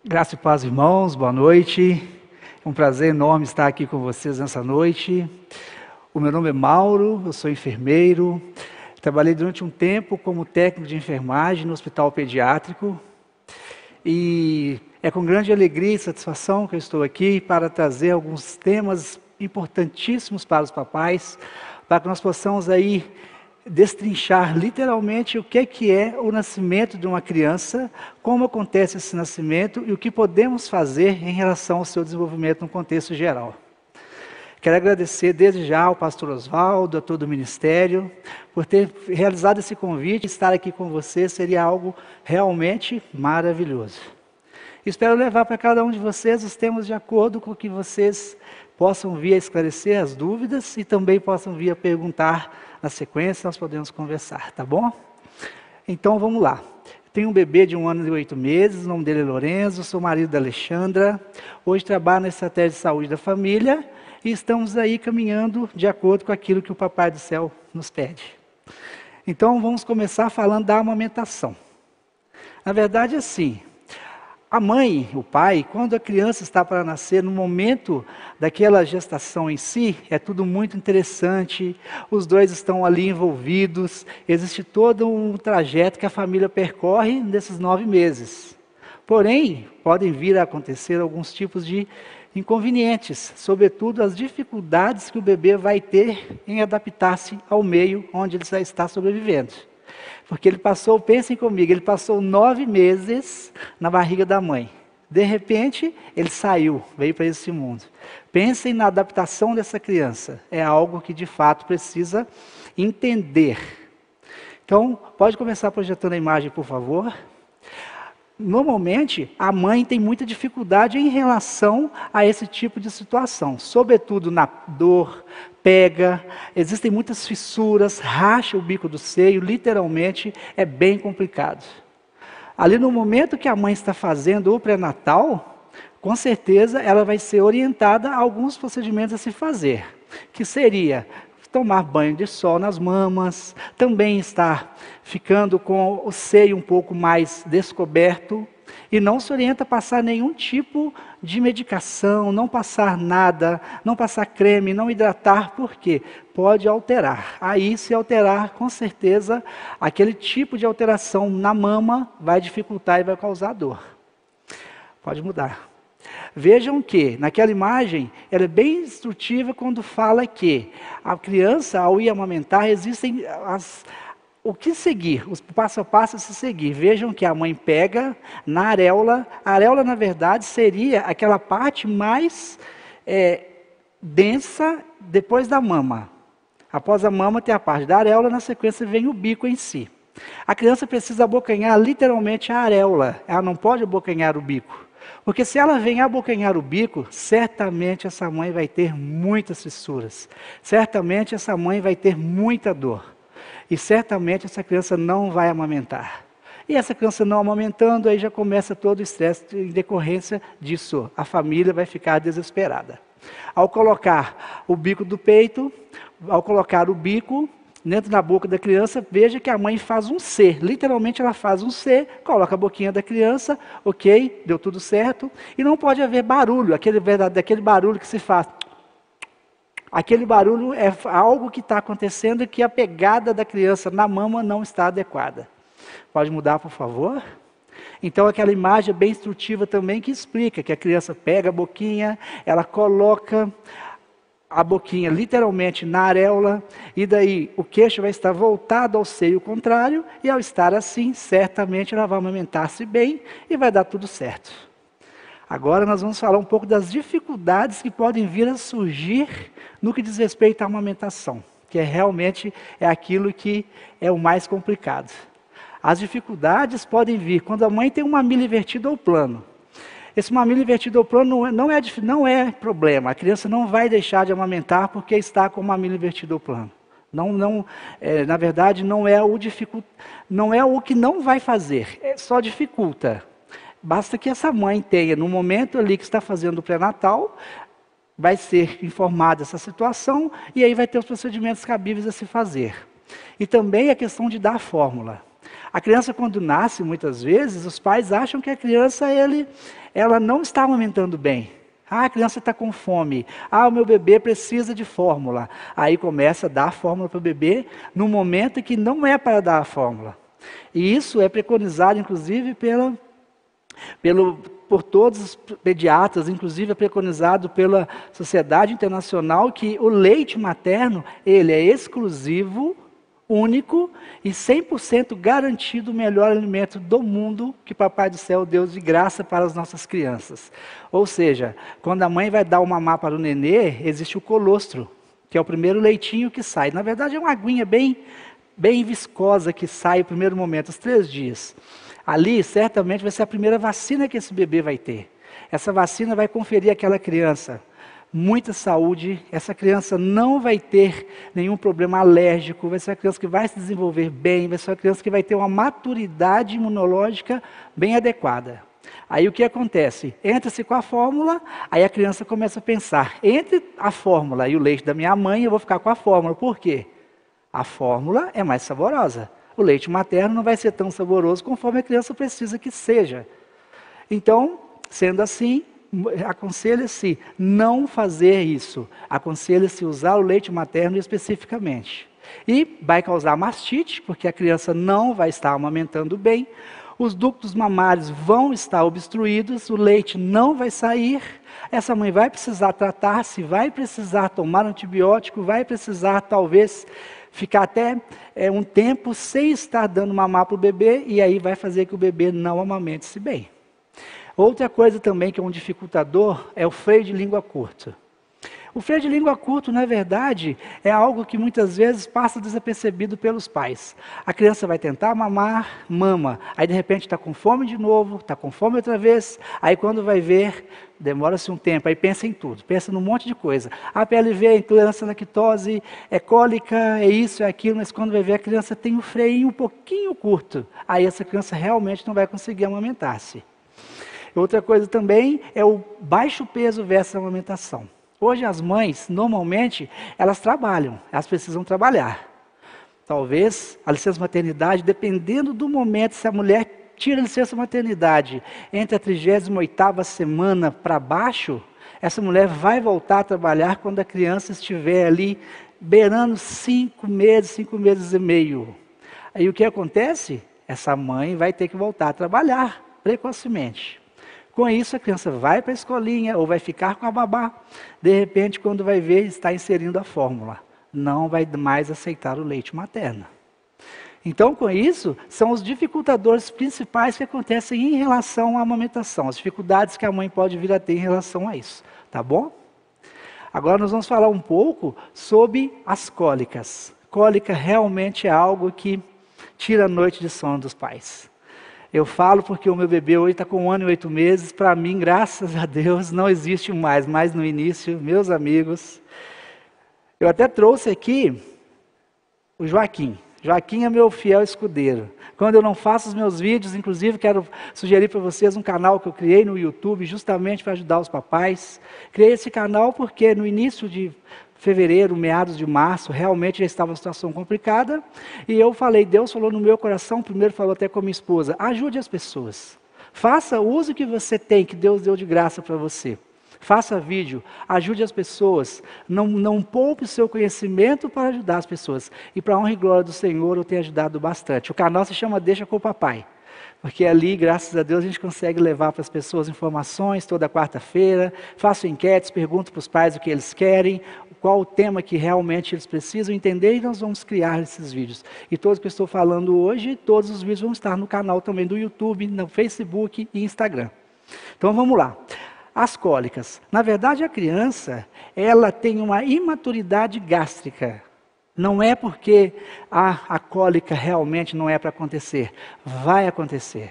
Graça e paz, irmãos, boa noite. É um prazer enorme estar aqui com vocês nessa noite. O meu nome é Mauro, eu sou enfermeiro. Trabalhei durante um tempo como técnico de enfermagem no hospital pediátrico. E é com grande alegria e satisfação que eu estou aqui para trazer alguns temas importantíssimos para os papais, para que nós possamos aí destrinchar literalmente o que é o nascimento de uma criança, como acontece esse nascimento e o que podemos fazer em relação ao seu desenvolvimento no contexto geral. Quero agradecer desde já ao pastor Oswaldo, a todo o ministério, por ter realizado esse convite. Estar aqui com você seria algo realmente maravilhoso. Espero levar para cada um de vocês os temas de acordo com que vocês possam vir a esclarecer as dúvidas e também possam vir a perguntar na sequência, nós podemos conversar, tá bom? Então vamos lá. Tenho um bebê de 1 ano e 8 meses, o nome dele é Lorenzo, sou marido da Alexandra. Hoje trabalho na estratégia de saúde da família e estamos aí caminhando de acordo com aquilo que o Papai do Céu nos pede. Então vamos começar falando da amamentação. Na verdade, assim, a mãe, o pai, quando a criança está para nascer, no momento daquela gestação em si, é tudo muito interessante, os dois estão ali envolvidos, existe todo um trajeto que a família percorre nesses 9 meses. Porém, podem vir a acontecer alguns tipos de inconvenientes, sobretudo as dificuldades que o bebê vai ter em adaptar-se ao meio onde ele já está sobrevivendo. Porque ele passou, pensem comigo, ele passou 9 meses na barriga da mãe. De repente, ele saiu, veio para esse mundo. Pensem na adaptação dessa criança. É algo que de fato precisa entender. Então, pode começar projetando a imagem, por favor. Normalmente, a mãe tem muita dificuldade em relação a esse tipo de situação, sobretudo na dor, pega, existem muitas fissuras, racha o bico do seio, literalmente é bem complicado. Ali no momento que a mãe está fazendo o pré-natal, com certeza ela vai ser orientada a alguns procedimentos a se fazer, que seria tomar banho de sol nas mamas, também estar ficando com o seio um pouco mais descoberto, e não se orienta a passar nenhum tipo de medicação, não passar nada, não passar creme, não hidratar, porque pode alterar. Aí, se alterar, com certeza, aquele tipo de alteração na mama vai dificultar e vai causar dor. Pode mudar. Vejam que, naquela imagem, ela é bem instrutiva quando fala que a criança, ao ir amamentar, existem o que seguir, os passo a passo a se seguir. Vejam que a mãe pega na areola. A areola, na verdade, seria aquela parte mais densa depois da mama. Após a mama tem a parte da areola, na sequência vem o bico em si. A criança precisa abocanhar literalmente a areola, ela não pode abocanhar o bico. Porque se ela vem abocanhar o bico, certamente essa mãe vai ter muitas fissuras. Certamente essa mãe vai ter muita dor. E certamente essa criança não vai amamentar. E essa criança não amamentando, aí já começa todo o estresse em decorrência disso. A família vai ficar desesperada. Ao colocar o bico do peito, ao colocar o bico dentro da boca da criança, veja que a mãe faz um C. Literalmente ela faz um C, coloca a boquinha da criança, ok, deu tudo certo. E não pode haver barulho, daquele barulho que se faz. Aquele barulho é algo que está acontecendo e que a pegada da criança na mama não está adequada. Pode mudar, por favor? Então aquela imagem é bem instrutiva também que explica que a criança pega a boquinha, ela coloca a boquinha literalmente na areola, e daí o queixo vai estar voltado ao seio contrário, e ao estar assim, certamente ela vai amamentar-se bem e vai dar tudo certo. Agora nós vamos falar um pouco das dificuldades que podem vir a surgir no que diz respeito à amamentação, que realmente é aquilo que é o mais complicado. As dificuldades podem vir quando a mãe tem um mamilo invertido ao plano. Esse mamilo invertido ao plano não é problema. A criança não vai deixar de amamentar porque está com o mamilo invertido ao plano. Na verdade, não é o que não vai fazer, só dificulta. Basta que essa mãe tenha, no momento ali que está fazendo o pré-natal, vai ser informada essa situação e aí vai ter os procedimentos cabíveis a se fazer. E também a questão de dar a fórmula. A criança, quando nasce, muitas vezes, os pais acham que a criança, ela não está amamentando bem. Ah, a criança está com fome. Ah, o meu bebê precisa de fórmula. Aí começa a dar a fórmula para o bebê no momento em que não é para dar a fórmula. E isso é preconizado, inclusive, por todos os pediatras, inclusive é preconizado pela Sociedade Internacional, que o leite materno, ele é exclusivo, único e 100% garantido o melhor alimento do mundo que Papai do Céu deu de graça para as nossas crianças. Ou seja, quando a mãe vai dar o mamar para o nenê, existe o colostro, que é o primeiro leitinho que sai. Na verdade é uma aguinha bem viscosa que sai no primeiro momento, os 3 dias. Ali, certamente, vai ser a primeira vacina que esse bebê vai ter. Essa vacina vai conferir àquela criança muita saúde, essa criança não vai ter nenhum problema alérgico, vai ser uma criança que vai se desenvolver bem, vai ser uma criança que vai ter uma maturidade imunológica bem adequada. Aí o que acontece? Entra-se com a fórmula, aí a criança começa a pensar, entre a fórmula e o leite da minha mãe, eu vou ficar com a fórmula. Por quê? A fórmula é mais saborosa. O leite materno não vai ser tão saboroso conforme a criança precisa que seja. Então, sendo assim, aconselha-se não fazer isso. Aconselha-se usar o leite materno especificamente. E vai causar mastite, porque a criança não vai estar amamentando bem. Os ductos mamários vão estar obstruídos, o leite não vai sair. Essa mãe vai precisar tratar-se, vai precisar tomar antibiótico, vai precisar talvez ficar até um tempo sem estar dando mamar para o bebê, e aí vai fazer que o bebê não amamente-se bem. Outra coisa também que é um dificultador é o freio de língua curta. O freio de língua curto, na verdade, é algo que muitas vezes passa desapercebido pelos pais. A criança vai tentar mamar, mama, aí de repente está com fome de novo, está com fome outra vez, aí quando vai ver, demora-se um tempo, aí pensa em tudo, pensa num monte de coisa. A PLV, é intolerância à lactose, é cólica, é isso, é aquilo, mas quando vai ver a criança tem um freio um pouquinho curto, aí essa criança realmente não vai conseguir amamentar-se. Outra coisa também é o baixo peso versus a amamentação. Hoje as mães, normalmente, elas trabalham, elas precisam trabalhar. Talvez a licença maternidade, dependendo do momento, se a mulher tira a licença maternidade entre a 38ª semana para baixo, essa mulher vai voltar a trabalhar quando a criança estiver ali beirando 5 meses e meio. Aí o que acontece? Essa mãe vai ter que voltar a trabalhar precocemente. Com isso, a criança vai para a escolinha ou vai ficar com a babá. De repente, quando vai ver, está inserindo a fórmula. Não vai mais aceitar o leite materno. Então, com isso, são os dificultadores principais que acontecem em relação à amamentação. As dificuldades que a mãe pode vir a ter em relação a isso. Tá bom? Agora nós vamos falar um pouco sobre as cólicas. Cólica realmente é algo que tira a noite de sono dos pais. Eu falo porque o meu bebê hoje está com 1 ano e 8 meses. Para mim, graças a Deus, não existe mais. Mas no início, meus amigos, eu até trouxe aqui o Joaquim. Joaquim é meu fiel escudeiro. Quando eu não faço os meus vídeos, inclusive quero sugerir para vocês um canal que eu criei no YouTube justamente para ajudar os papais. Criei esse canal porque no início de fevereiro, meados de março, realmente já estava uma situação complicada, e eu falei, Deus falou no meu coração, primeiro falou até com a minha esposa, ajude as pessoas, faça o uso que você tem, que Deus deu de graça para você, faça vídeo, ajude as pessoas, não poupe o seu conhecimento para ajudar as pessoas, e para a honra e glória do Senhor eu tenho ajudado bastante. O canal se chama Deixa com o Papai, porque ali, graças a Deus, a gente consegue levar para as pessoas informações toda quarta-feira, faço enquetes, pergunto para os pais o que eles querem, qual o tema que realmente eles precisam entender, e nós vamos criar esses vídeos. E todos que eu estou falando hoje, todos os vídeos vão estar no canal também do YouTube, no Facebook e Instagram. Então vamos lá. As cólicas. Na verdade, a criança, ela tem uma imaturidade gástrica. Não é porque a cólica realmente não é para acontecer. Vai acontecer.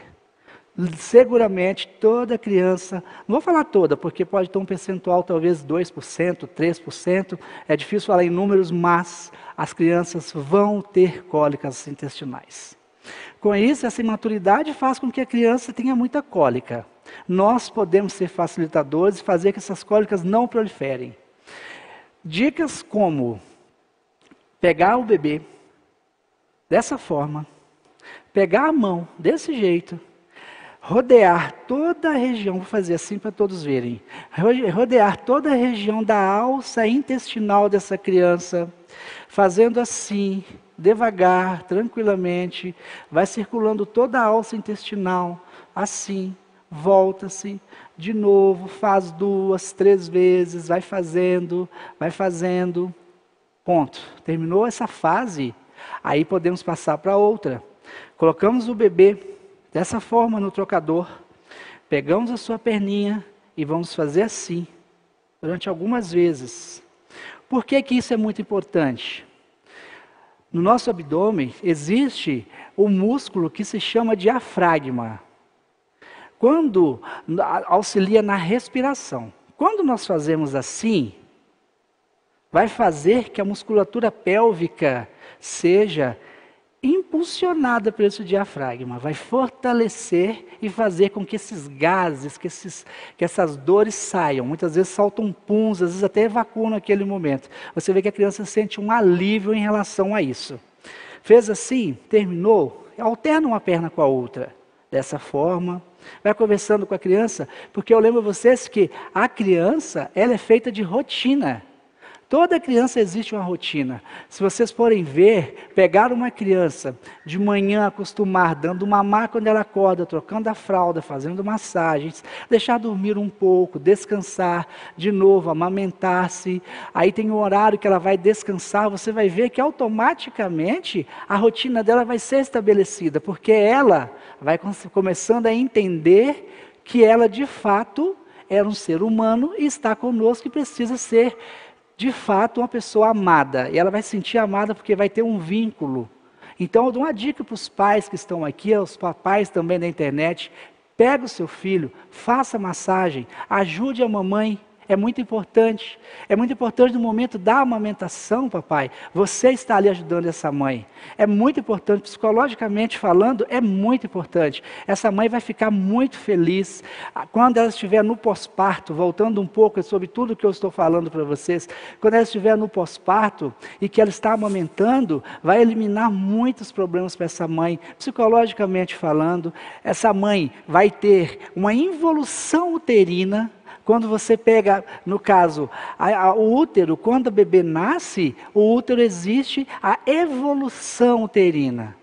Seguramente toda criança, não vou falar toda, porque pode ter um percentual talvez 2%, 3%, é difícil falar em números, mas as crianças vão ter cólicas intestinais. Com isso, essa imaturidade faz com que a criança tenha muita cólica. Nós podemos ser facilitadores e fazer que essas cólicas não proliferem. Dicas como pegar o bebê dessa forma, pegar a mão, desse jeito, rodear toda a região, vou fazer assim para todos verem, rodear toda a região da alça intestinal dessa criança, fazendo assim, devagar, tranquilamente, vai circulando toda a alça intestinal, assim, volta-se, de novo, faz 2, 3 vezes, vai fazendo, ponto. Terminou essa fase, aí podemos passar para outra. Colocamos o bebê dessa forma no trocador, pegamos a sua perninha e vamos fazer assim, durante algumas vezes. Por que que isso é muito importante? No nosso abdômen existe o músculo que se chama diafragma. Quando auxilia na respiração. Quando nós fazemos assim, vai fazer que a musculatura pélvica seja impulsionada por esse diafragma, vai fortalecer e fazer com que esses gases, que essas dores saiam. Muitas vezes saltam puns, às vezes até evacuam naquele momento. Você vê que a criança sente um alívio em relação a isso. Fez assim, terminou, alterna uma perna com a outra. Dessa forma, vai conversando com a criança, porque eu lembro a vocês que a criança, ela é feita de rotina. Toda criança existe uma rotina. Se vocês forem ver, pegar uma criança de manhã, acostumar, dando mamar quando ela acorda, trocando a fralda, fazendo massagens, deixar dormir um pouco, descansar, de novo, amamentar-se. Aí tem um horário que ela vai descansar, você vai ver que automaticamente a rotina dela vai ser estabelecida, porque ela vai começando a entender que ela de fato é um ser humano e está conosco e precisa ser de fato uma pessoa amada, e ela vai se sentir amada porque vai ter um vínculo. Então eu dou uma dica para os pais que estão aqui, aos papais também da internet: pega o seu filho, faça massagem, ajude a mamãe. É muito importante no momento da amamentação, papai, você está ali ajudando essa mãe. É muito importante, psicologicamente falando, é muito importante. Essa mãe vai ficar muito feliz quando ela estiver no pós-parto, voltando um pouco sobre tudo que eu estou falando para vocês, quando ela estiver no pós-parto e que ela está amamentando, vai eliminar muitos problemas para essa mãe, psicologicamente falando. Essa mãe vai ter uma involução uterina. Quando você pega, no caso, o útero, quando o bebê nasce, o útero existe a evolução uterina.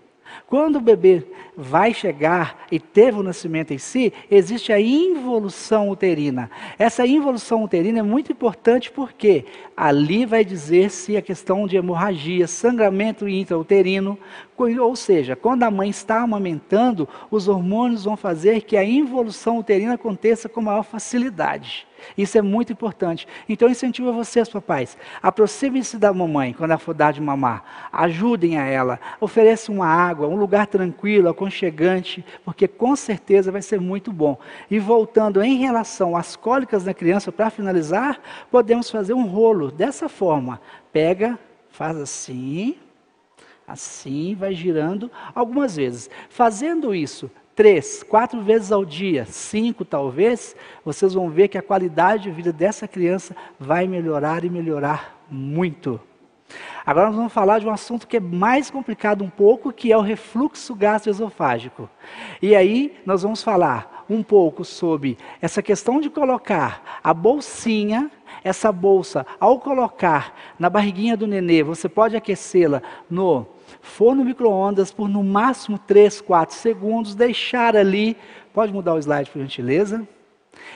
Quando o bebê vai chegar e teve o nascimento em si, existe a involução uterina. Essa involução uterina é muito importante porque ali vai dizer se a questão de hemorragia, sangramento intrauterino, ou seja, quando a mãe está amamentando, os hormônios vão fazer que a involução uterina aconteça com maior facilidade. Isso é muito importante. Então eu incentivo vocês, papais, aproximem-se da mamãe quando ela for dar de mamar, ajudem a ela, ofereçam uma água, um lugar tranquilo, aconchegante, porque com certeza vai ser muito bom. E voltando em relação às cólicas na criança, para finalizar, podemos fazer um rolo dessa forma. Pega, faz assim, assim, vai girando algumas vezes. Fazendo isso 3, 4 vezes ao dia, 5 talvez, vocês vão ver que a qualidade de vida dessa criança vai melhorar e melhorar muito. Agora nós vamos falar de um assunto que é mais complicado um pouco, que é o refluxo gastroesofágico. E aí nós vamos falar um pouco sobre essa questão de colocar a bolsinha, essa bolsa, ao colocar na barriguinha do nenê, você pode aquecê-la no forno micro-ondas por no máximo 3, 4 segundos, deixar ali, pode mudar o slide por gentileza,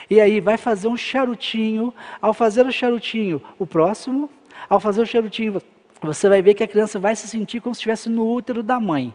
e aí vai fazer um charutinho. Ao fazer o charutinho, o próximo, ao fazer o charutinho, você vai ver que a criança vai se sentir como se estivesse no útero da mãe.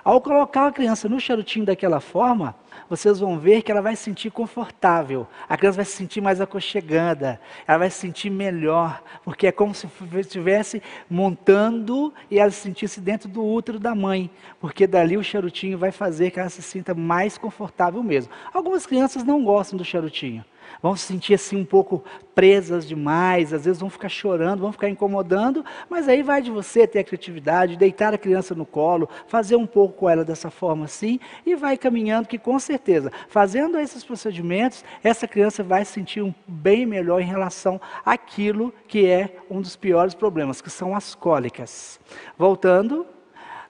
Ao colocar a criança no charutinho daquela forma, vocês vão ver que ela vai se sentir confortável, a criança vai se sentir mais aconchegada, ela vai se sentir melhor, porque é como se estivesse montando e ela se sentisse dentro do útero da mãe, porque dali o charutinho vai fazer que ela se sinta mais confortável mesmo. Algumas crianças não gostam do charutinho, vão se sentir assim um pouco presas demais, às vezes vão ficar chorando, vão ficar incomodando, mas aí vai de você ter a criatividade, deitar a criança no colo, fazer um pouco com ela dessa forma assim, e vai caminhando, que com certeza, fazendo esses procedimentos, essa criança vai se sentir bem melhor em relação àquilo que é um dos piores problemas, que são as cólicas. Voltando,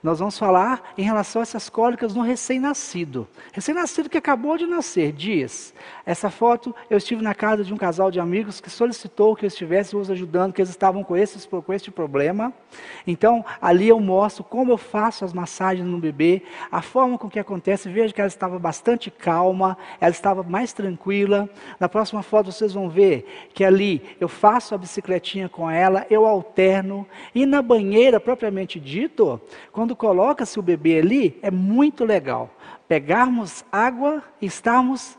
Nós vamos falar em relação a essas cólicas no recém-nascido. Recém-nascido que acabou de nascer, dias. Essa foto, eu estive na casa de um casal de amigos que solicitou que eu estivesse os ajudando, que eles estavam com este problema. Então, ali eu mostro como eu faço as massagens no bebê, a forma com que acontece. Veja que ela estava bastante calma, ela estava mais tranquila. Na próxima foto vocês vão ver que ali eu faço a bicicletinha com ela, eu alterno. E na banheira, propriamente dito, quando coloca-se o bebê ali, é muito legal pegarmos água e estarmos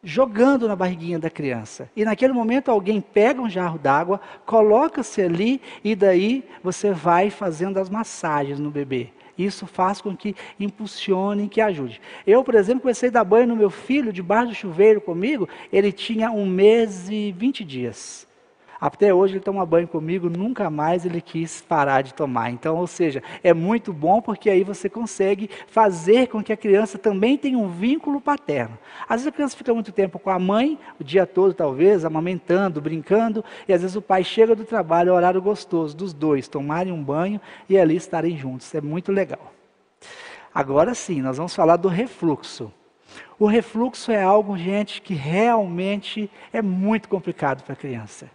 jogando na barriguinha da criança. E naquele momento alguém pega um jarro d'água, coloca-se ali e daí você vai fazendo as massagens no bebê. Isso faz com que impulsione, que ajude. Eu, por exemplo, comecei a dar banho no meu filho debaixo do chuveiro comigo, ele tinha 1 mês e 20 dias. Até hoje ele toma banho comigo, nunca mais ele quis parar de tomar. Então, ou seja, é muito bom porque aí você consegue fazer com que a criança também tenha um vínculo paterno. Às vezes a criança fica muito tempo com a mãe, o dia todo talvez, amamentando, brincando, e às vezes o pai chega do trabalho, é horário gostoso dos dois, tomarem um banho e ali estarem juntos. É muito legal. Agora sim, nós vamos falar do refluxo. O refluxo é algo, gente, que realmente é muito complicado para a criança.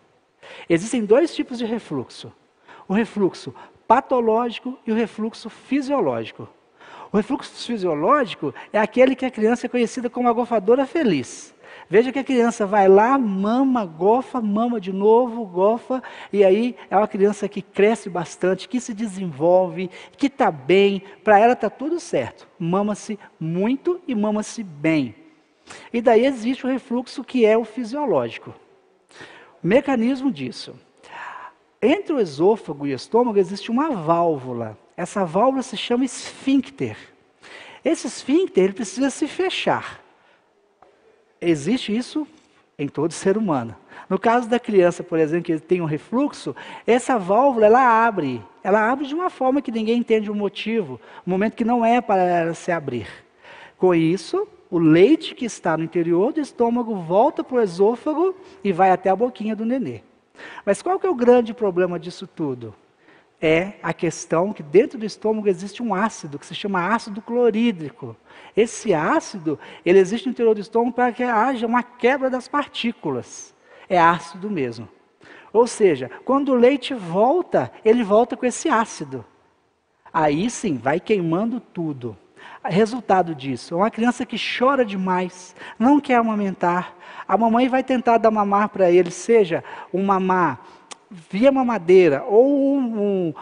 Existem 2 tipos de refluxo. O refluxo patológico e o refluxo fisiológico. O refluxo fisiológico é aquele que a criança é conhecida como a golfadora feliz. Veja que a criança vai lá, mama, gofa, mama de novo, gofa, e aí é uma criança que cresce bastante, que se desenvolve, que está bem, para ela está tudo certo. Mama-se muito e mama-se bem. E daí existe o refluxo que é o fisiológico. Mecanismo disso. Entre o esôfago e o estômago existe uma válvula. Essa válvula se chama esfíncter. Esse esfíncter ele precisa se fechar. Existe isso em todo ser humano. No caso da criança, por exemplo, que tem um refluxo, essa válvula ela abre. Ela abre de uma forma que ninguém entende o motivo, um momento que não é para ela se abrir. Com isso, o leite que está no interior do estômago volta para o esôfago e vai até a boquinha do nenê. Mas qual que é o grande problema disso tudo? É a questão que dentro do estômago existe um ácido, que se chama ácido clorídrico. Esse ácido, ele existe no interior do estômago para que haja uma quebra das partículas. É ácido mesmo. Ou seja, quando o leite volta, ele volta com esse ácido. Aí sim, vai queimando tudo. Resultado disso, uma criança que chora demais, não quer amamentar, a mamãe vai tentar dar mamar para ele, seja um mamar via mamadeira ou um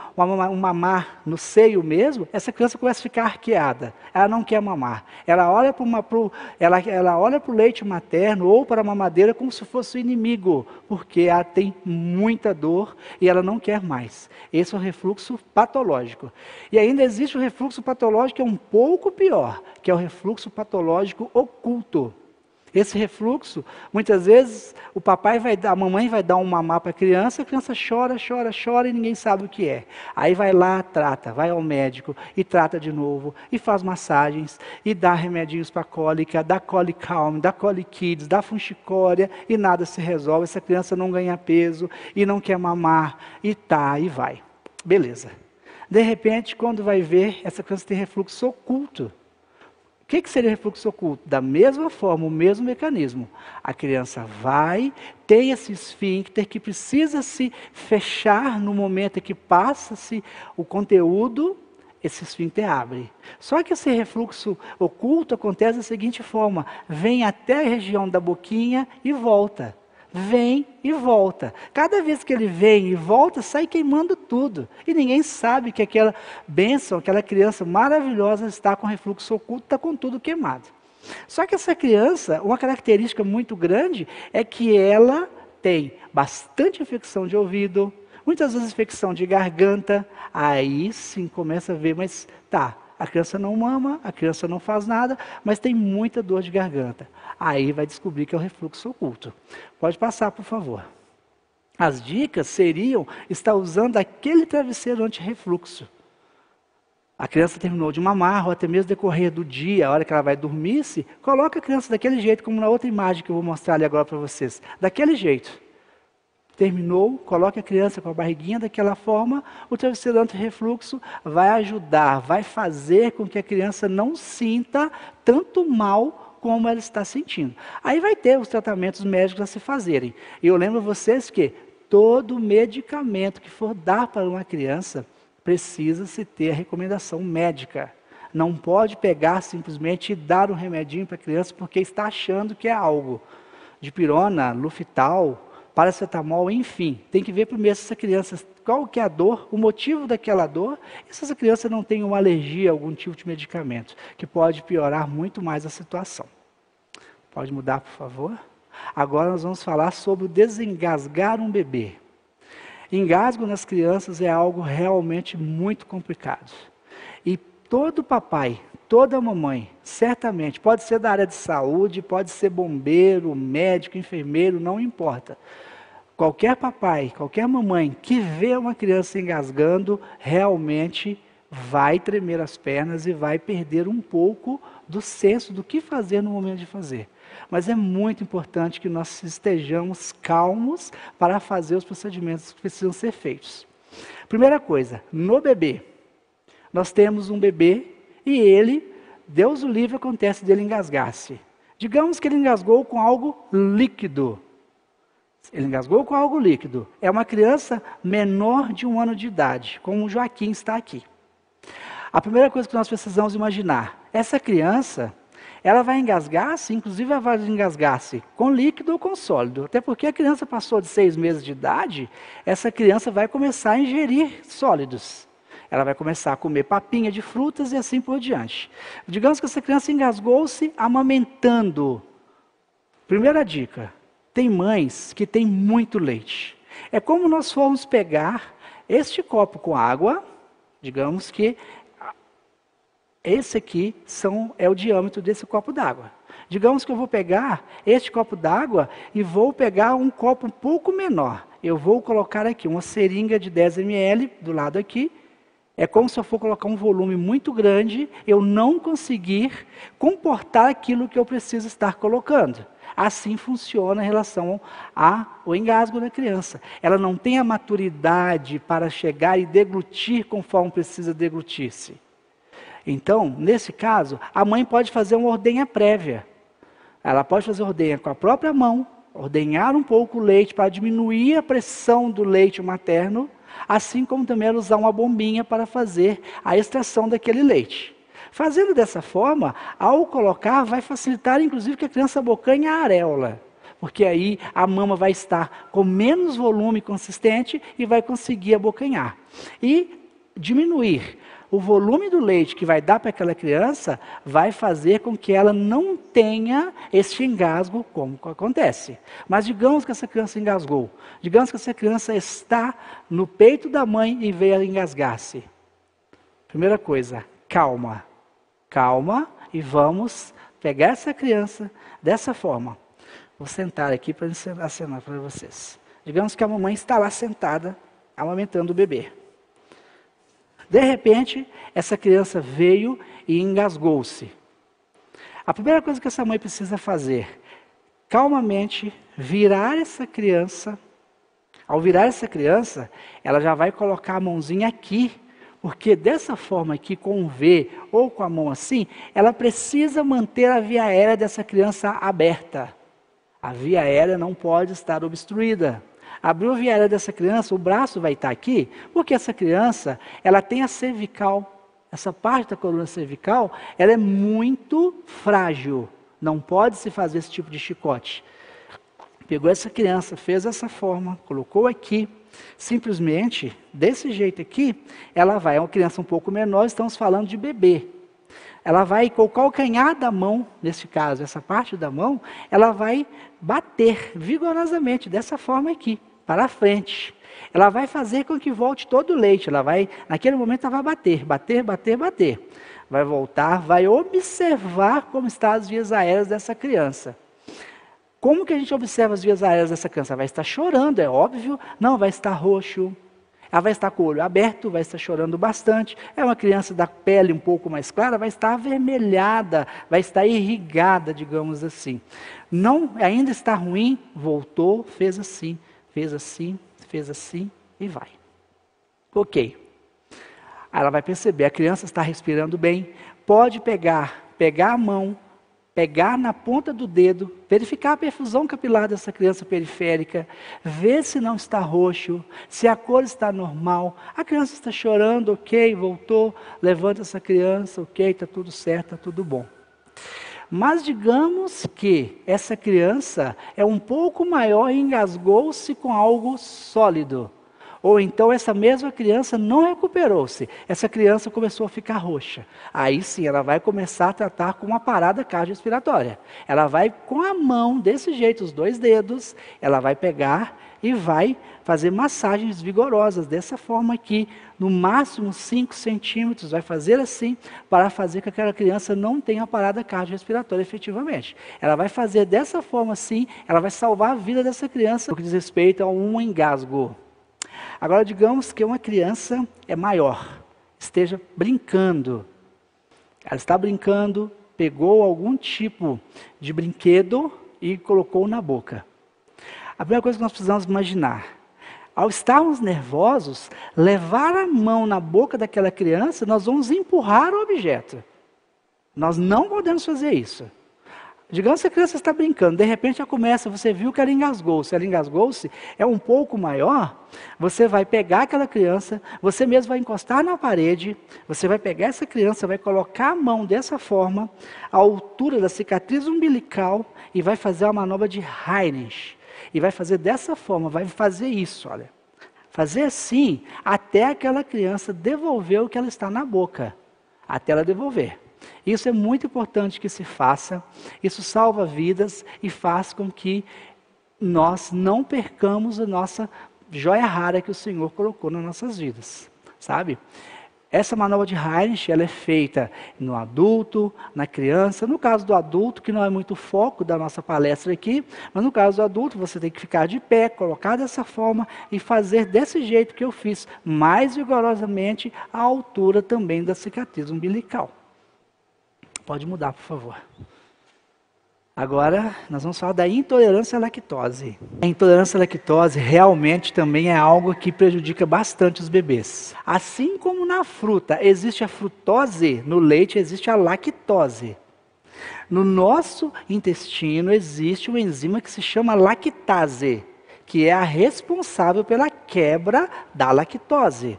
mamar no seio mesmo, essa criança começa a ficar arqueada, ela não quer mamar, ela olha para o leite materno ou para a mamadeira como se fosse o inimigo, porque ela tem muita dor e ela não quer mais. Esse é o refluxo patológico. E ainda existe o refluxo patológico que é um pouco pior, que é o refluxo patológico oculto. Esse refluxo, muitas vezes, a mamãe vai dar um mamar para a criança chora, chora, chora e ninguém sabe o que é. Aí vai lá, trata, vai ao médico e trata de novo, e faz massagens, e dá remedinhos para cólica, dá Colicalm, dá Colikids, dá Funchicória, e nada se resolve, essa criança não ganha peso, e não quer mamar, e vai. Beleza. De repente, quando vai ver, essa criança tem refluxo oculto. O que seria refluxo oculto? Da mesma forma, o mesmo mecanismo. A criança vai, tem esse esfíncter que precisa se fechar no momento em que passa-se o conteúdo, esse esfíncter abre. Só que esse refluxo oculto acontece da seguinte forma, vem até a região da boquinha e volta. Vem e volta. Cada vez que ele vem e volta, sai queimando tudo. E ninguém sabe que aquela bênção, aquela criança maravilhosa está com refluxo oculto, está com tudo queimado. Só que essa criança, uma característica muito grande, é que ela tem bastante infecção de ouvido, muitas vezes infecção de garganta, aí sim começa a ver, mas a criança não mama, a criança não faz nada, mas tem muita dor de garganta. Aí vai descobrir que é o refluxo oculto. Pode passar, por favor. As dicas seriam estar usando aquele travesseiro anti-refluxo. A criança terminou de mamar, ou até mesmo decorrer do dia, a hora que ela vai dormir-se, coloca a criança daquele jeito, como na outra imagem que eu vou mostrar ali agora para vocês. Daquele jeito. Terminou, coloque a criança com a barriguinha daquela forma, o travesseiro anti-refluxo vai ajudar, vai fazer com que a criança não sinta tanto mal como ela está sentindo. Aí vai ter os tratamentos médicos a se fazerem. E eu lembro a vocês que todo medicamento que for dar para uma criança, precisa se ter a recomendação médica. Não pode pegar simplesmente e dar um remedinho para a criança porque está achando que é algo. Dipirona, Lufital, paracetamol, enfim. Tem que ver primeiro se essa criança, qual que é a dor, o motivo daquela dor, e se essa criança não tem uma alergia a algum tipo de medicamento, que pode piorar muito mais a situação. Pode mudar, por favor? Agora nós vamos falar sobre o desengasgar um bebê. Engasgo nas crianças é algo realmente muito complicado. E todo papai, toda mamãe, certamente, pode ser da área de saúde, pode ser bombeiro, médico, enfermeiro, não importa. Qualquer papai, qualquer mamãe que vê uma criança engasgando, realmente vai tremer as pernas e vai perder um pouco do senso do que fazer no momento de fazer. Mas é muito importante que nós estejamos calmos para fazer os procedimentos que precisam ser feitos. Primeira coisa, no bebê, nós temos um bebê e ele, Deus o livre, acontece dele engasgar-se. Digamos que ele engasgou com algo líquido. Ele engasgou com algo líquido. É uma criança menor de 1 ano de idade, como o Joaquim está aqui. A primeira coisa que nós precisamos imaginar, essa criança, ela vai engasgar-se, inclusive ela vai engasgar-se com líquido ou com sólido. Até porque a criança passou de 6 meses de idade, essa criança vai começar a ingerir sólidos. Ela vai começar a comer papinha de frutas e assim por diante. Digamos que essa criança engasgou-se amamentando. Primeira dica, tem mães que têm muito leite. É como nós formos pegar este copo com água, digamos que esse aqui é o diâmetro desse copo d'água. Digamos que eu vou pegar este copo d'água e vou pegar um copo um pouco menor. Eu vou colocar aqui uma seringa de 10 ml do lado aqui. É como se eu for colocar um volume muito grande, eu não conseguir comportar aquilo que eu preciso estar colocando. Assim funciona em relação ao engasgo da criança. Ela não tem a maturidade para chegar e deglutir conforme precisa deglutir-se. Então, nesse caso, a mãe pode fazer uma ordenha prévia. Ela pode fazer ordenha com a própria mão, ordenhar um pouco o leite para diminuir a pressão do leite materno, assim como também ela usar uma bombinha para fazer a extração daquele leite. Fazendo dessa forma, ao colocar, vai facilitar inclusive que a criança abocanhe a areola, porque aí a mama vai estar com menos volume consistente e vai conseguir abocanhar. E diminuir o volume do leite que vai dar para aquela criança vai fazer com que ela não tenha este engasgo como acontece. Mas digamos que essa criança engasgou. Digamos que essa criança está no peito da mãe e veio a engasgar-se. Primeira coisa, calma. Calma e vamos pegar essa criança dessa forma. Vou sentar aqui para acenar para vocês. Digamos que a mamãe está lá sentada, amamentando o bebê. De repente, essa criança veio e engasgou-se. A primeira coisa que essa mãe precisa fazer, calmamente, virar essa criança. Ao virar essa criança, ela já vai colocar a mãozinha aqui, porque dessa forma aqui, com o V ou com a mão assim, ela precisa manter a via aérea dessa criança aberta. A via aérea não pode estar obstruída. Abriu a via aérea dessa criança, o braço vai estar aqui, porque essa criança, ela tem a cervical. Essa parte da coluna cervical, ela é muito frágil. Não pode se fazer esse tipo de chicote. Pegou essa criança, fez essa forma, colocou aqui. Simplesmente, desse jeito aqui, ela vai, é uma criança um pouco menor, estamos falando de bebê. Ela vai com o calcanhar da mão, nesse caso, essa parte da mão, ela vai bater vigorosamente, dessa forma aqui, para a frente. Ela vai fazer com que volte todo o leite, ela vai, naquele momento ela vai bater, bater, bater, bater. Vai voltar, vai observar como estão as vias aéreas dessa criança. Como que a gente observa as vias aéreas dessa criança? Ela vai estar chorando, é óbvio, não vai estar roxo. Ela vai estar com o olho aberto, vai estar chorando bastante. É uma criança da pele um pouco mais clara, vai estar avermelhada, vai estar irrigada, digamos assim. Não, ainda está ruim, voltou, fez assim. fez assim e vai. Ok. Aí ela vai perceber, a criança está respirando bem, pode pegar a mão, pegar na ponta do dedo, verificar a perfusão capilar dessa criança periférica, ver se não está roxo, se a cor está normal, a criança está chorando, ok, voltou, levanta essa criança, ok, está tudo certo, está tudo bom. Mas digamos que essa criança é um pouco maior e engasgou-se com algo sólido. Ou então essa mesma criança não recuperou-se, essa criança começou a ficar roxa. Aí sim, ela vai começar a tratar com uma parada cardiorrespiratória. Ela vai com a mão, desse jeito, os 2 dedos, ela vai pegar e vai fazer massagens vigorosas, dessa forma aqui, no máximo 5 centímetros, vai fazer assim, para fazer com que aquela criança não tenha parada cardiorrespiratória efetivamente. Ela vai fazer dessa forma assim, ela vai salvar a vida dessa criança, no que diz respeito a um engasgo. Agora, digamos que uma criança é maior, esteja brincando. Ela está brincando, pegou algum tipo de brinquedo e colocou na boca. A primeira coisa que nós precisamos imaginar, ao estarmos nervosos, levar a mão na boca daquela criança, nós vamos empurrar o objeto. Nós não podemos fazer isso. Digamos que a criança está brincando, de repente ela começa, você viu que ela engasgou-se. Ela engasgou-se, é um pouco maior, você vai pegar aquela criança, você mesmo vai encostar na parede, você vai pegar essa criança, vai colocar a mão dessa forma, à altura da cicatriz umbilical, e vai fazer a manobra de Heinrich. E vai fazer dessa forma, vai fazer isso, olha. Fazer assim, até aquela criança devolver o que ela está na boca. Até ela devolver. Isso é muito importante que se faça, isso salva vidas e faz com que nós não percamos a nossa joia rara que o Senhor colocou nas nossas vidas, sabe? Essa manobra de Heinrich, ela é feita no adulto, na criança. No caso do adulto, que não é muito o foco da nossa palestra aqui, mas no caso do adulto, você tem que ficar de pé, colocar dessa forma e fazer desse jeito que eu fiz, mais vigorosamente, à altura também da cicatriz umbilical. Pode mudar, por favor. Agora, nós vamos falar da intolerância à lactose. A intolerância à lactose realmente também é algo que prejudica bastante os bebês. Assim como na fruta existe a frutose, no leite existe a lactose. No nosso intestino existe uma enzima que se chama lactase, que é a responsável pela quebra da lactose.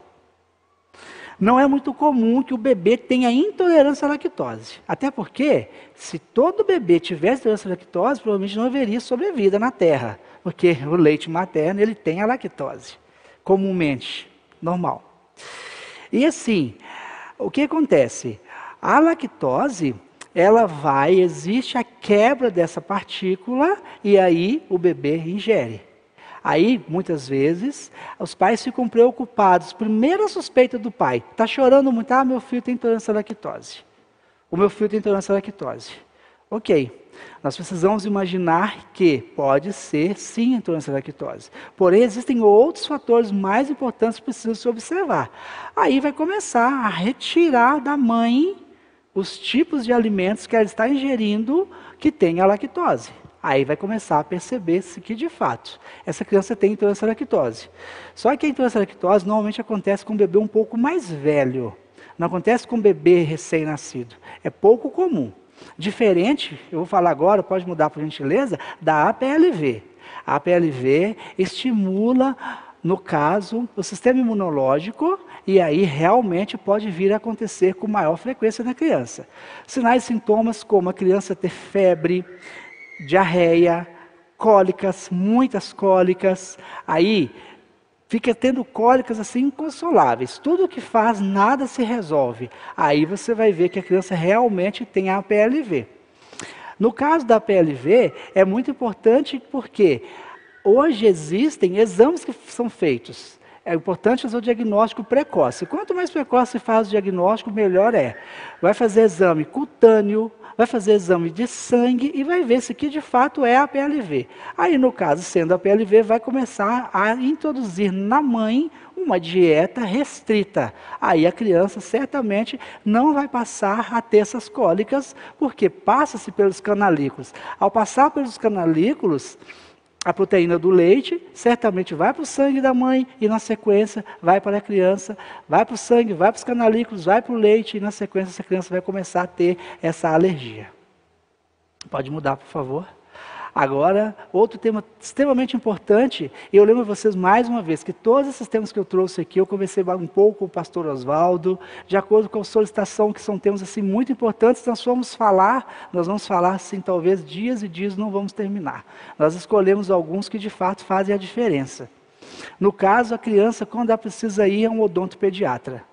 Não é muito comum que o bebê tenha intolerância à lactose. Até porque, se todo bebê tivesse intolerância à lactose, provavelmente não haveria sobrevida na Terra. Porque o leite materno, ele tem a lactose. Comumente, normal. E assim, o que acontece? A lactose, existe a quebra dessa partícula e aí o bebê ingere. Aí, muitas vezes, os pais ficam preocupados. Primeira suspeita do pai, está chorando muito, meu filho tem intolerância à lactose. O meu filho tem intolerância à lactose. Ok, nós precisamos imaginar que pode ser sim intolerância à lactose. Porém, existem outros fatores mais importantes que precisam se observar. Aí vai começar a retirar da mãe os tipos de alimentos que ela está ingerindo que tem a lactose. Aí vai começar a perceber-se que, de fato, essa criança tem intolerância à lactose. Só que a intolerância à lactose normalmente acontece com um bebê um pouco mais velho. Não acontece com um bebê recém-nascido. É pouco comum. Diferente, eu vou falar agora, pode mudar por gentileza, da APLV. A APLV estimula, no caso, o sistema imunológico e aí realmente pode vir a acontecer com maior frequência na criança. Sinais e sintomas como a criança ter febre, diarreia, cólicas, muitas cólicas, aí fica tendo cólicas assim inconsoláveis, tudo que faz nada se resolve, aí você vai ver que a criança realmente tem a APLV. No caso da APLV é muito importante porque hoje existem exames que são feitos, é importante fazer o diagnóstico precoce, quanto mais precoce se faz o diagnóstico, melhor é. Vai fazer exame cutâneo, vai fazer exame de sangue e vai ver se que de fato é a PLV. Aí, no caso, sendo a PLV, vai começar a introduzir na mãe uma dieta restrita. Aí a criança certamente não vai passar a ter essas cólicas, porque passa-se pelos canalículos. Ao passar pelos canalículos, A proteína do leite certamente vai para o sangue da mãe e na sequência vai para a criança, vai para o sangue, vai para os canalículos, vai para o leite e na sequência essa criança vai começar a ter essa alergia. Pode mudar, por favor? Agora, outro tema extremamente importante, e eu lembro a vocês mais uma vez, que todos esses temas que eu trouxe aqui, eu conversei um pouco com o pastor Oswaldo, de acordo com a solicitação, que são temas assim, muito importantes, nós vamos falar assim, talvez dias e dias não vamos terminar. Nós escolhemos alguns que de fato fazem a diferença. No caso, a criança, quando ela precisa ir a um odontopediatra,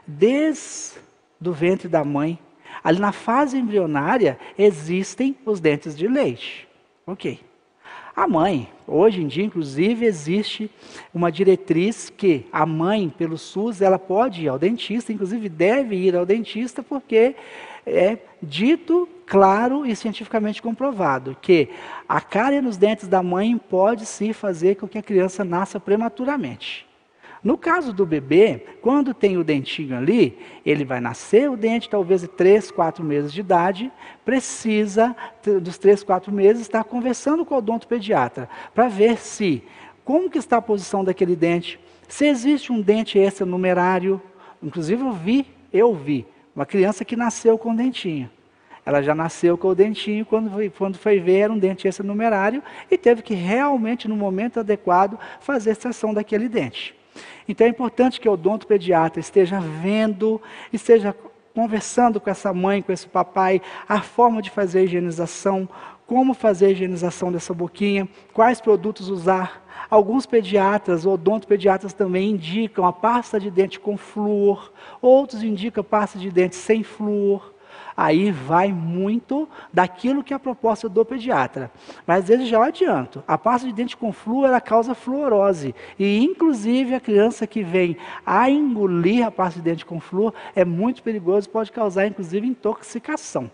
desde o ventre da mãe, ali na fase embrionária, existem os dentes de leite. Ok. A mãe, hoje em dia, inclusive, existe uma diretriz que a mãe, pelo SUS, ela pode ir ao dentista, inclusive deve ir ao dentista, porque é dito, claro e cientificamente comprovado, que a cárie nos dentes da mãe pode sim fazer com que a criança nasça prematuramente. No caso do bebê, quando tem o dentinho ali, ele vai nascer o dente talvez de 3, 4 meses de idade, precisa, dos 3, 4 meses, estar conversando com o odontopediatra, para ver como que está a posição daquele dente, se existe um dente extranumerário. Inclusive eu vi uma criança que nasceu com dentinho. Ela já nasceu com o dentinho, quando foi ver era um dente extranumerário, e teve que realmente, no momento adequado, fazer a extração daquele dente. Então é importante que o odontopediatra esteja vendo, esteja conversando com essa mãe, com esse papai, a forma de fazer a higienização, como fazer a higienização dessa boquinha, quais produtos usar. Alguns pediatras, odontopediatras também indicam a pasta de dente com flúor, outros indicam pasta de dente sem flúor. Aí vai muito daquilo que é a proposta do pediatra. Mas às vezes já adianto, a pasta de dente com flúor ela causa fluorose. E inclusive a criança que vem a engolir a pasta de dente com flúor é muito perigoso, pode causar inclusive intoxicação.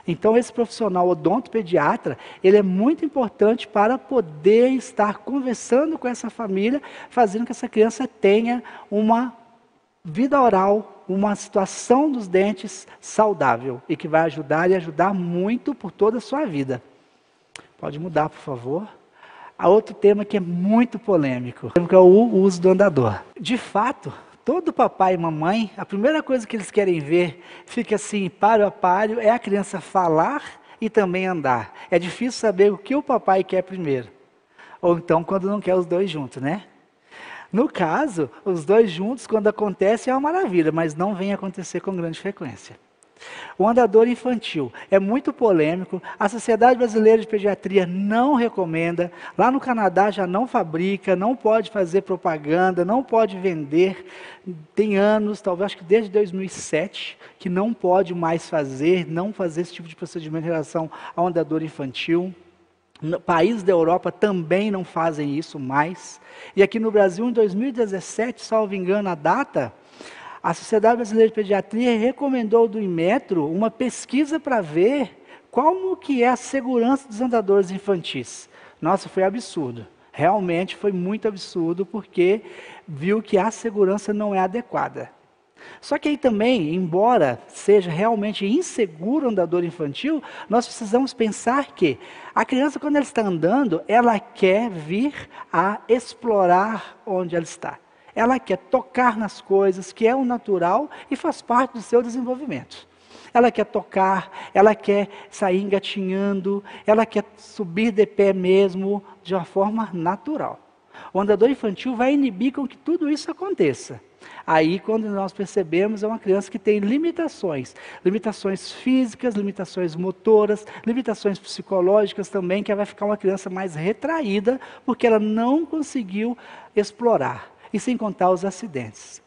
Então esse profissional odontopediatra, ele é muito importante para poder estar conversando com essa família, fazendo que essa criança tenha uma vida oral, uma situação dos dentes saudável e que vai ajudar e ajudar muito por toda a sua vida. Pode mudar, por favor. Há outro tema que é muito polêmico, que é o uso do andador. De fato, todo papai e mamãe, a primeira coisa que eles querem ver, fica assim, páreo a páreo, é a criança falar e também andar. É difícil saber o que o papai quer primeiro. Ou então, quando não quer os dois juntos, né? No caso, os dois juntos, quando acontece, é uma maravilha, mas não vem acontecer com grande frequência. O andador infantil é muito polêmico, a Sociedade Brasileira de Pediatria não recomenda, lá no Canadá já não fabrica, não pode fazer propaganda, não pode vender, tem anos, talvez acho que desde 2007, que não pode mais não fazer esse tipo de procedimento em relação ao andador infantil. Países da Europa também não fazem isso mais. E aqui no Brasil, em 2017, salvo engano a data, a Sociedade Brasileira de Pediatria recomendou do Inmetro uma pesquisa para ver como que é a segurança dos andadores infantis. Nossa, foi absurdo. Realmente foi muito absurdo, porque viu que a segurança não é adequada. Só que aí também, embora seja realmente inseguro o andador infantil, nós precisamos pensar que a criança, quando ela está andando, ela quer vir a explorar onde ela está. Ela quer tocar nas coisas, que é o natural e faz parte do seu desenvolvimento. Ela quer tocar, ela quer sair engatinhando, ela quer subir de pé mesmo, de uma forma natural. O andador infantil vai inibir com que tudo isso aconteça. Aí, quando nós percebemos, é uma criança que tem limitações físicas, limitações motoras, limitações psicológicas também, que ela vai ficar uma criança mais retraída, porque ela não conseguiu explorar. E sem contar os acidentes.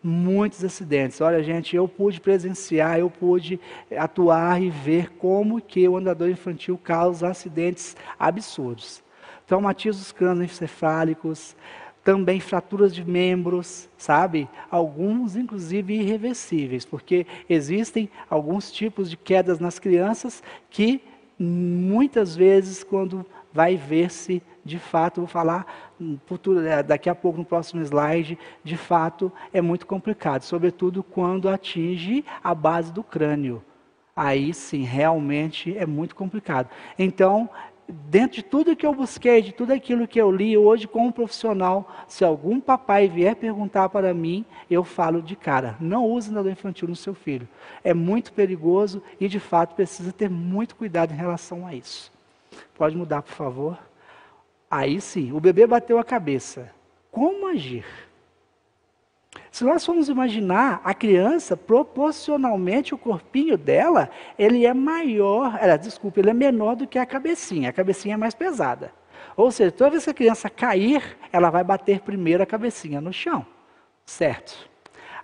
Muitos acidentes. Olha, gente, eu pude presenciar, eu pude atuar e ver como que o andador infantil causa acidentes absurdos. Traumatismos crânioencefálicos, também fraturas de membros, sabe? Alguns, inclusive, irreversíveis, porque existem alguns tipos de quedas nas crianças que, muitas vezes, quando vai ver-se, de fato, vou falar daqui a pouco no próximo slide, de fato, é muito complicado, sobretudo quando atinge a base do crânio. Aí sim, realmente é muito complicado. Então, dentro de tudo que eu busquei, de tudo aquilo que eu li hoje como profissional, se algum papai vier perguntar para mim, eu falo de cara, não use nadador infantil no seu filho. É muito perigoso e de fato precisa ter muito cuidado em relação a isso. Pode mudar, por favor? Aí sim, o bebê bateu a cabeça. Como agir? Se nós formos imaginar, a criança, proporcionalmente, o corpinho dela, ele é maior, ele é menor do que a cabecinha é mais pesada. Ou seja, toda vez que a criança cair, ela vai bater primeiro a cabecinha no chão, certo?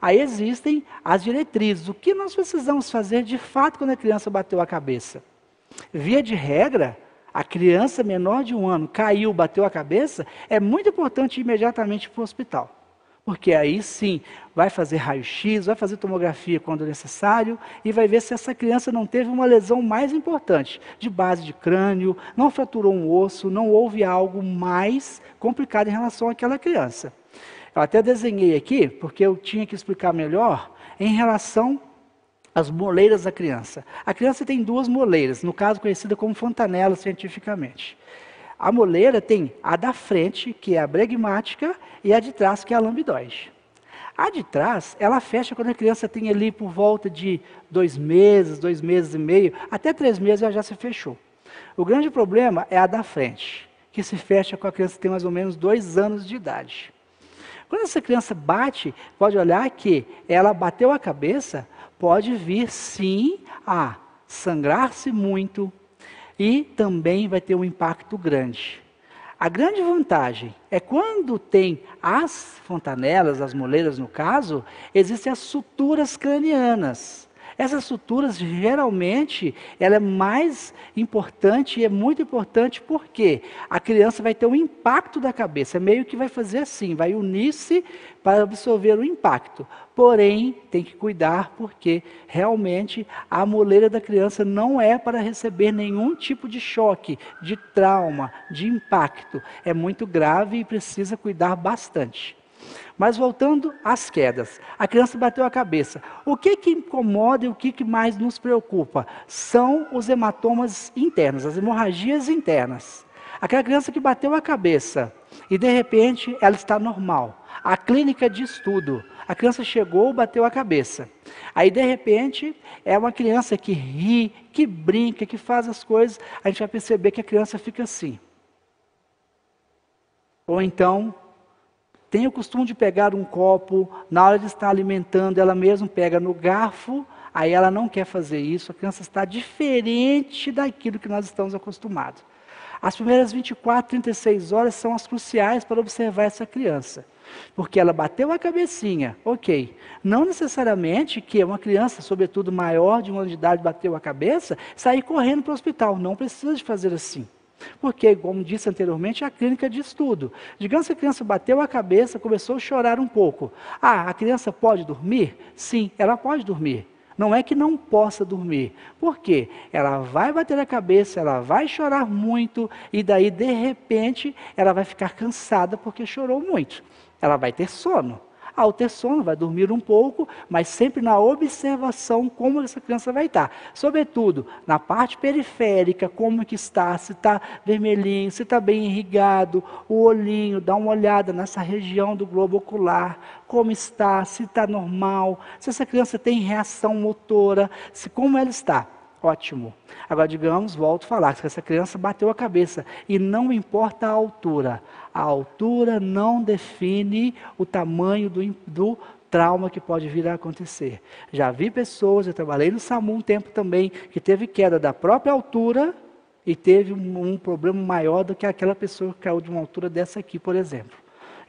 Aí existem as diretrizes, o que nós precisamos fazer de fato quando a criança bateu a cabeça? Via de regra, a criança menor de 1 ano caiu, bateu a cabeça, é muito importante ir imediatamente para o hospital. Porque aí sim, vai fazer raio-x, vai fazer tomografia quando necessário e vai ver se essa criança não teve uma lesão mais importante, de base de crânio, não fraturou um osso, não houve algo mais complicado em relação àquela criança. Eu até desenhei aqui, porque eu tinha que explicar melhor, em relação às moleiras da criança. A criança tem 2 moleiras, no caso conhecida como fontanela cientificamente. A moleira tem a da frente, que é a bregmática, e a de trás, que é a lambidóide. A de trás, ela fecha quando a criança tem ali por volta de 2 meses, 2 meses e meio, até 3 meses ela já se fechou. O grande problema é a da frente, que se fecha com a criança que tem mais ou menos 2 anos de idade. Quando essa criança bate, pode olhar que ela bateu a cabeça, pode vir sim a sangrar-se muito, e também vai ter um impacto grande. A grande vantagem é quando tem as fontanelas, as moleiras no caso, existem as suturas cranianas. Essas suturas, geralmente, ela é mais importante e é muito importante porque a criança vai ter um impacto da cabeça, meio que vai fazer assim, vai unir-se para absorver o impacto. Porém, tem que cuidar porque realmente a moleira da criança não é para receber nenhum tipo de choque, de trauma, de impacto. É muito grave e precisa cuidar bastante. Mas voltando às quedas, a criança bateu a cabeça. O que incomoda e o que mais nos preocupa? São os hematomas internos, as hemorragias internas. Aquela criança que bateu a cabeça e de repente ela está normal. A clínica diz tudo. A criança chegou, bateu a cabeça. Aí de repente é uma criança que ri, que brinca, que faz as coisas. A gente vai perceber que a criança fica assim. Ou então tem o costume de pegar um copo, na hora de estar alimentando, ela mesma pega no garfo, aí ela não quer fazer isso, a criança está diferente daquilo que nós estamos acostumados. As primeiras 24, 36 horas são as cruciais para observar essa criança. Porque ela bateu a cabecinha, ok. Não necessariamente que uma criança, sobretudo maior de 1 ano de idade, bateu a cabeça, sair correndo para o hospital. Não precisa de fazer assim. Porque, como disse anteriormente, a clínica diz tudo. Digamos que a criança bateu a cabeça, começou a chorar um pouco. Ah, a criança pode dormir? Sim, ela pode dormir. Não é que não possa dormir. Por quê? Ela vai bater a cabeça, ela vai chorar muito, e daí, de repente, ela vai ficar cansada porque chorou muito. Ela vai ter sono. Ao ter sono, vai dormir um pouco, mas sempre na observação como essa criança vai estar. Sobretudo, na parte periférica, como que está, se está vermelhinho, se está bem irrigado, o olhinho, dá uma olhada nessa região do globo ocular, como está, se está normal, se essa criança tem reação motora, como ela está. Ótimo. Agora, digamos, volto a falar, que essa criança bateu a cabeça e não importa a altura não define o tamanho do trauma que pode vir a acontecer. Já vi pessoas, eu trabalhei no SAMU um tempo também, que teve queda da própria altura e teve um problema maior do que aquela pessoa que caiu de uma altura dessa aqui, por exemplo.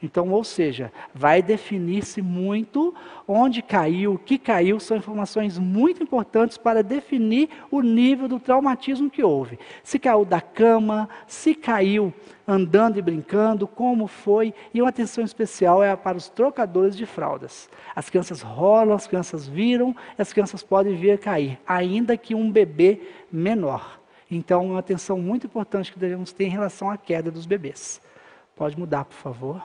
Então, ou seja, vai definir-se muito onde caiu, o que caiu, são informações muito importantes para definir o nível do traumatismo que houve. Se caiu da cama, se caiu andando e brincando, como foi, e uma atenção especial é para os trocadores de fraldas. As crianças rolam, as crianças viram, as crianças podem vir a cair, ainda que um bebê menor. Então, uma atenção muito importante que devemos ter em relação à queda dos bebês. Pode mudar, por favor.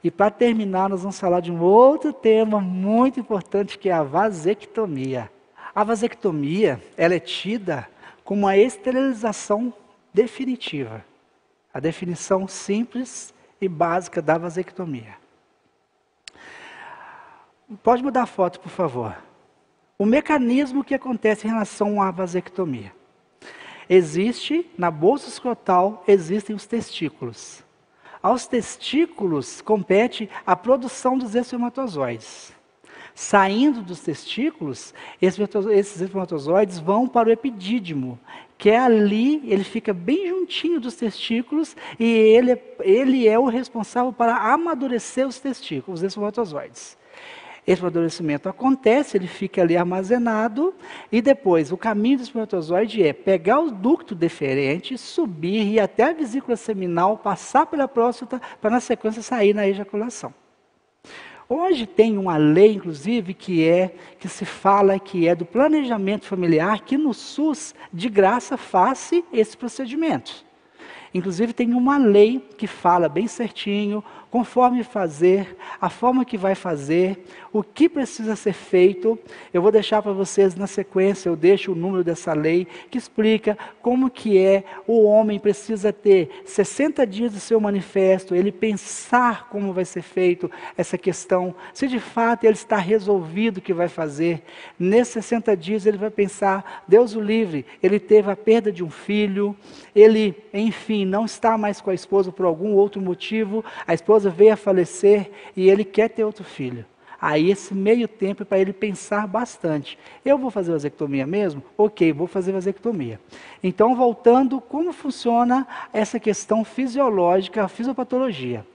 E para terminar, nós vamos falar de um outro tema muito importante, que é a vasectomia. A vasectomia, ela é tida como a esterilização definitiva. A definição simples e básica da vasectomia. Pode mudar a foto, por favor. O mecanismo que acontece em relação à vasectomia. Existe, na bolsa escrotal, existem os testículos. Aos testículos compete a produção dos espermatozoides. Saindo dos testículos, esses espermatozoides vão para o epidídimo, que é ali, ele fica bem juntinho dos testículos e ele é o responsável para amadurecer os testículos, os espermatozoides. Esse amadurecimento acontece, ele fica ali armazenado e depois o caminho do espermatozoide é pegar o ducto deferente, subir e ir até a vesícula seminal, passar pela próstata para na sequência sair na ejaculação. Hoje tem uma lei, inclusive, que se fala que é do planejamento familiar, que no SUS, de graça, faz esse procedimento. Inclusive tem uma lei que fala bem certinho, conforme fazer, a forma que vai fazer, o que precisa ser feito. Eu vou deixar para vocês na sequência, eu deixo o número dessa lei, que explica como que o homem precisa ter 60 dias do seu manifesto, ele pensar como vai ser feito essa questão, se de fato ele está resolvido o que vai fazer. Nesses 60 dias ele vai pensar, Deus o livre, ele teve a perda de um filho, ele, enfim, não está mais com a esposa por algum outro motivo, a esposa veio a falecer e ele quer ter outro filho. Aí esse meio tempo é para ele pensar bastante. Eu vou fazer vasectomia mesmo? Ok, vou fazer vasectomia. Então, voltando, como funciona essa questão fisiológica, a fisiopatologia?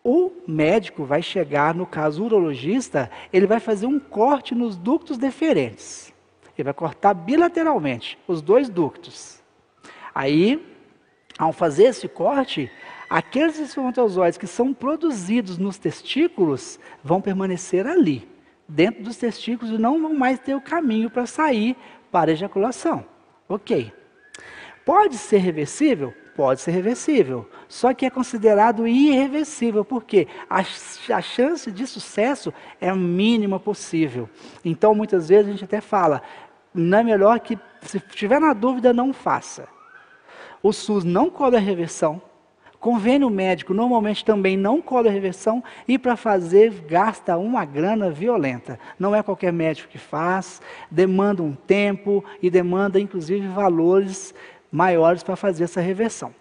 O médico vai chegar, no caso o urologista, ele vai fazer um corte nos ductos deferentes. Ele vai cortar bilateralmente os dois ductos. Aí, ao fazer esse corte, aqueles espermatozoides que são produzidos nos testículos vão permanecer ali, dentro dos testículos, e não vão mais ter o caminho para sair para a ejaculação. Ok. Pode ser reversível? Pode ser reversível. Só que é considerado irreversível, porque a chance de sucesso é a mínima possível. Então, muitas vezes a gente até fala, não é melhor que, se tiver na dúvida, não faça. O SUS não cobre a reversão. Convênio médico normalmente também não cobre a reversão e para fazer gasta uma grana violenta. Não é qualquer médico que faz, demanda um tempo e demanda inclusive valores maiores para fazer essa reversão.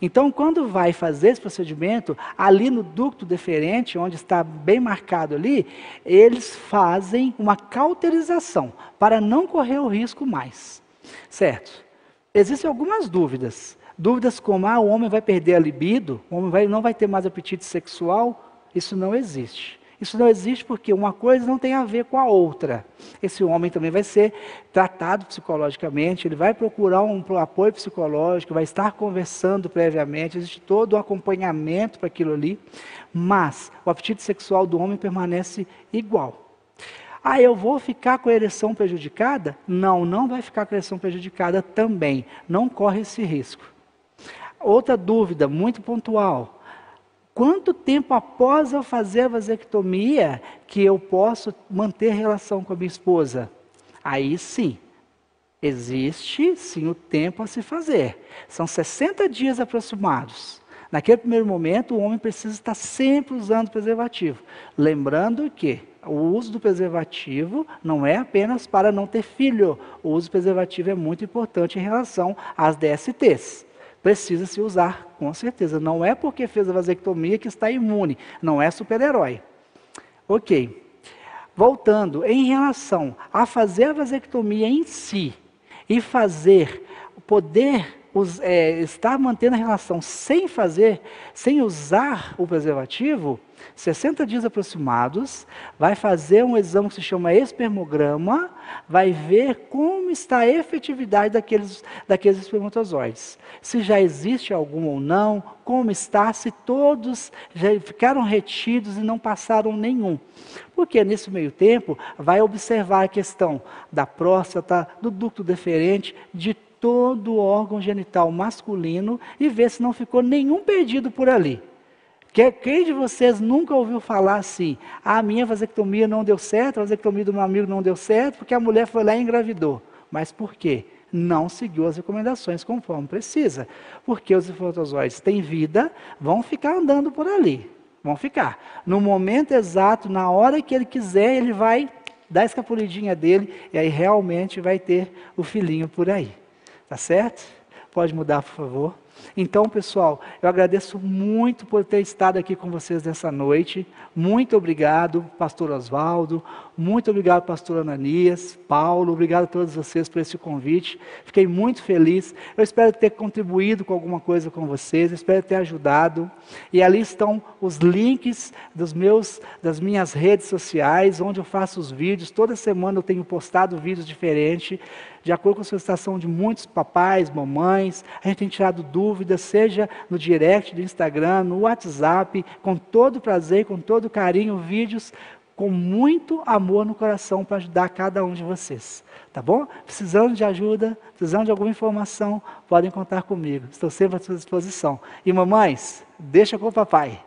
Então, quando vai fazer esse procedimento, ali no ducto deferente, onde está bem marcado ali, eles fazem uma cauterização para não correr o risco mais. Certo? Existem algumas dúvidas. Dúvidas como, o homem vai perder a libido, o homem não vai ter mais apetite sexual. Isso não existe. Isso não existe porque uma coisa não tem a ver com a outra. Esse homem também vai ser tratado psicologicamente, ele vai procurar um apoio psicológico, vai estar conversando previamente, existe todo o acompanhamento para aquilo ali, mas o apetite sexual do homem permanece igual. Eu vou ficar com a ereção prejudicada? Não, não vai ficar com a ereção prejudicada também. Não corre esse risco. Outra dúvida, muito pontual. Quanto tempo após eu fazer a vasectomia que eu posso manter relação com a minha esposa? Aí sim, existe sim o tempo a se fazer. São 60 dias aproximados. Naquele primeiro momento, o homem precisa estar sempre usando preservativo. Lembrando que o uso do preservativo não é apenas para não ter filho. O uso do preservativo é muito importante em relação às DSTs. Precisa se usar, com certeza. Não é porque fez a vasectomia que está imune. Não é super-herói. Ok. Voltando, em relação a fazer a vasectomia em si e estar mantendo a relação sem usar o preservativo, 60 dias aproximados, vai fazer um exame que se chama espermograma, vai ver como está a efetividade daqueles espermatozoides. Se já existe algum ou não, como está, se todos já ficaram retidos e não passaram nenhum. Porque nesse meio tempo, vai observar a questão da próstata, do ducto deferente, de todo o órgão genital masculino e ver se não ficou nenhum perdido por ali. Quem de vocês nunca ouviu falar assim, a minha vasectomia não deu certo, a vasectomia do meu amigo não deu certo, porque a mulher foi lá e engravidou. Mas por quê? não seguiu as recomendações conforme precisa. Porque os espermatozoides têm vida, vão ficar andando por ali. Vão ficar. No momento exato, na hora que ele quiser, ele vai dar a escapulidinha dele e aí realmente vai ter o filhinho por aí. Tá certo? Pode mudar, por favor. Então, pessoal, eu agradeço muito por ter estado aqui com vocês nessa noite. Muito obrigado, pastor Oswaldo. Muito obrigado, pastor Ananias, Paulo. Obrigado a todos vocês por esse convite. Fiquei muito feliz. Eu espero ter contribuído com alguma coisa com vocês. Eu espero ter ajudado. E ali estão os links das minhas redes sociais, onde eu faço os vídeos. Toda semana eu tenho postado vídeos diferentes, de acordo com a solicitação de muitos papais, mamães. A gente tem tirado dúvidas, seja no direct do Instagram, no WhatsApp, com todo prazer, com todo carinho, vídeos com muito amor no coração para ajudar cada um de vocês. Tá bom? Precisando de ajuda, precisando de alguma informação, podem contar comigo. Estou sempre à sua disposição. E mamães, deixa com o papai.